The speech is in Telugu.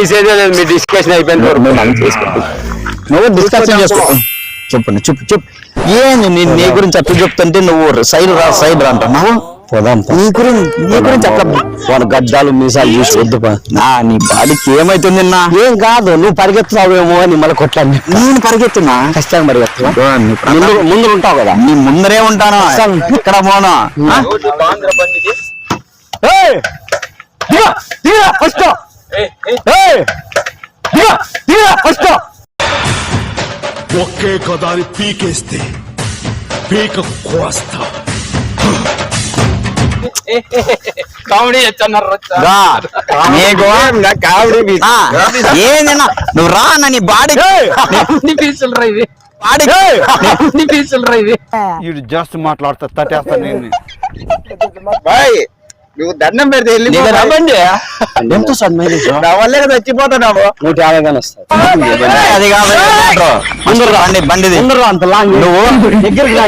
తీసేదే లేదు, మీ డిస్కషన్ అయిపోయింది. నువ్వు డిస్కషన్ చేసుకో. చెప్పండి, చెప్పు. ఏంది నీ గురించి అట్లా చెప్తుంటే నువ్వు సైడ్ రా అంటున్నావు. నీ గురించి అట్లా వాళ్ళ గడ్డాలు మీసాలు చూసి వద్దుపా. నీ బాడీకి ఏమైతుంది ఏం కాదు, నువ్వు పరిగెత్తుతావేమో అని మళ్ళీ కొట్టాను. నేను పరిగెత్తున్నా, కష్టంగా పరిగెత్తున్నా. ముందు ఉంటావు కదా. నీ ముందరే ఉంటాను, ఇక్కడ పోను. ఒకే కదాని పీకేస్తే పీక కోస్తా. కామెడీ ఏందన్నా నువ్వు రా నీ బాడీ ఇవి జస్ట్ మాట్లాడుతా తట్టేస్తా నేను. నువ్వు దండం పెడితే ఎంత నా వల్లే కదా చచ్చిపోతున్నావు. 150 గాని వస్తాయి. అది కాదు, బండి అంత లాంగ్ నువ్వు దగ్గరికి